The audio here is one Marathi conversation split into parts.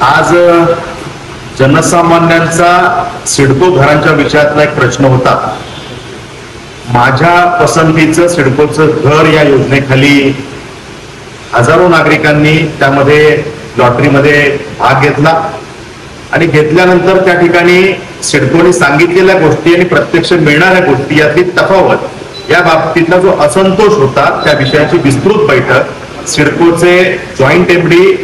आज जनसामान्यांचा सिडको घरांच्या विषयातला एक प्रश्न होता। माझ्या पसंतीचं सिडकोचं घर या योजनेखाली हजारो नागरिकांनी त्यामध्ये लॉटरीमध्ये भाग घेतला आणि घेतल्यानंतर त्या ठिकाणी सिडकोने सांगितलेल्या गोष्टी आणि प्रत्यक्ष मिळणाऱ्या गोष्टी यातली तफावत या बाबतीतला जो असंतोष होता त्या विषयाची विस्तृत बैठक सिडकोचे जॉईंट एमडी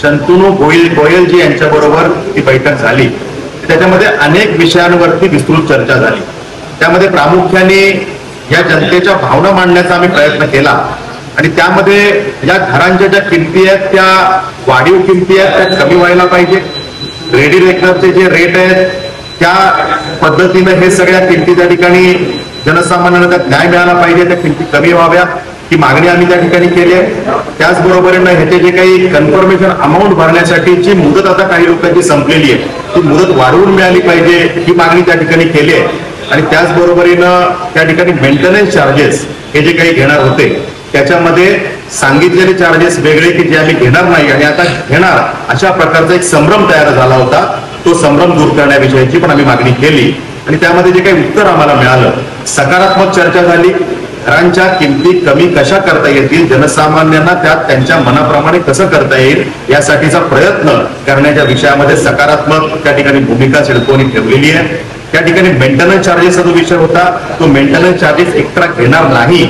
शंतनू गोयलजी यांच्या बरोबर ही बैठक झाली। त्याच्यामध्ये अनेक विषयांवरती विस्तृत चर्चा झाली। त्यामध्ये प्रामुख्याने या जनतेच्या भावना मांडण्याचा आम्ही प्रयत्न केला आणि त्यामध्ये या घरांच्या ज्या किमती आहेत त्या वाढीव किमती आहेत त्या कमी व्हायला पाहिजे। रेडी रेकनरचे जे रेट आहेत त्या पद्धतीने हे सगळ्या किमती त्या ठिकाणी जनसामान्यांना न्याय मिळाला पाहिजे, त्या किमती कमी व्हाव्या ही मागणी आम्ही त्या ठिकाणी केली आहे। त्याचबरोबरीने ह्याचे जे काही कन्फर्मेशन अमाऊंट भरण्यासाठीची मुदत आता काही लोकांची संपलेली आहे ती मुदत वाढवून मिळाली पाहिजे ही मागणी त्या ठिकाणी केली आहे। आणि त्याचबरोबरीनं त्या ठिकाणी मेंटेनन्स चार्जेस हे जे काही घेणार होते त्याच्यामध्ये सांगितलेले चार्जेस वेगळे की जे आम्ही घेणार नाही आणि आता घेणार अशा प्रकारचा एक संभ्रम तयार झाला होता। तो संभ्रम दूर करण्याविषयीची पण आम्ही मागणी केली आणि त्यामध्ये जे काही उत्तर आम्हाला मिळालं सकारात्मक चर्चा झाली। घरांच्या किमती कमी कशा करता येतील, जनसामान्यांना त्यात त्यांच्या मनाप्रमाणे कसं करता येईल यासाठीचा प्रयत्न करण्याच्या विषयामध्ये सकारात्मक त्या ठिकाणी भूमिका सिडकोने ठेवलेली आहे। त्या ठिकाणी मेंटेनन्स चार्जेसचा जो विषय होता तो मेंटेनन्स चार्जेस एक्स्ट्रा घेणार नाही।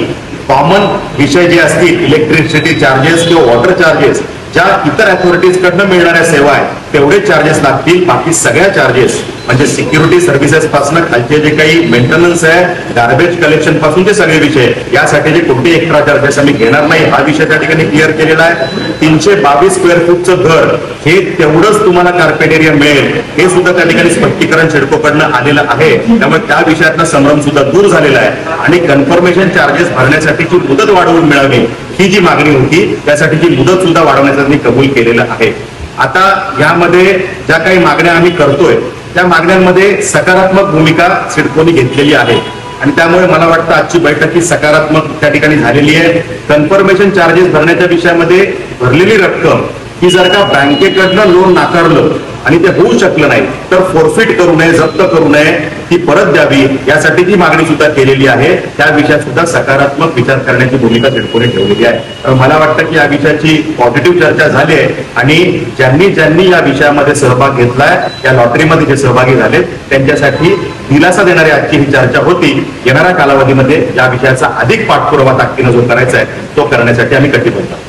कॉमन विषय जे असतील इलेक्ट्रिसिटी चार्जेस किंवा वॉटर चार्जेस ज्या इतर अथॉरिटीज कडनं मिळणाऱ्या सेवा आहेत तेवढे चार्जेस लागतील। बाकी सगळ्या चार्जेस म्हणजे सिक्युरिटी सर्व्हिसेस पासून खालचे जे काही मेंटेनन्स आहे गार्बेज कलेक्शन पासून ते सगळे विषय यासाठी जे कोणते एक्स्ट्रा चार्जेस आम्ही घेणार नाही हा विषय त्या ठिकाणी क्लिअर केलेला आहे। 322 स्क्वेअर फूटचं घर हे तेवढंच तुम्हाला कार्पेट एरिया मिळेल हे सुद्धा त्या ठिकाणी स्पष्टीकरण सिडकोकडनं आलेलं आहे। त्यामुळे त्या विषयातला संभ्रम सुद्धा दूर झालेला आहे आणि कन्फर्मेशन चार्जेस भरण्यासाठीची मुदत वाढवून मिळावी ही जी मागणी होती त्यासाठीची मुदत सुद्धा वाढवण्याचं मी कबूल केलेलं आहे। आता यामध्ये ज्या काही मागण्या आम्ही करतोय त्या मागण्यांमध्ये सकारात्मक भूमिका सिडकोने घेतलेली आहे आणि त्यामुळे मला वाटतं आजची बैठक ही सकारात्मक त्या ठिकाणी झालेली आहे। कन्फर्मेशन चार्जेस भरण्याच्या विषयामध्ये भरलेली रक्कम ही जर का बँकेकडनं लोन नाकारलं आणि ते होऊ शकलं नाही तर फोरफिट करू नये, जप्त करू नये, ती परत द्यावी यासाठी ती मागणी सुद्धा केलेली आहे। त्या विषयात सुद्धा सकारात्मक विचार करण्याची भूमिका सिडकोने ठेवलेली आहे। मला वाटतं की या विषयाची पॉझिटिव्ह चर्चा झाली आहे आणि ज्यांनी या विषयामध्ये सहभाग घेतलाय या लॉटरीमध्ये जे सहभागी झाले त्यांच्यासाठी दिलासा देणारी आजची ही चर्चा होती। येणाऱ्या कालावधीमध्ये या विषयाचा अधिक पाठपुरावा ताकदीने जो करायचा आहे तो करण्यासाठी आम्ही कटिबद्ध आहोत।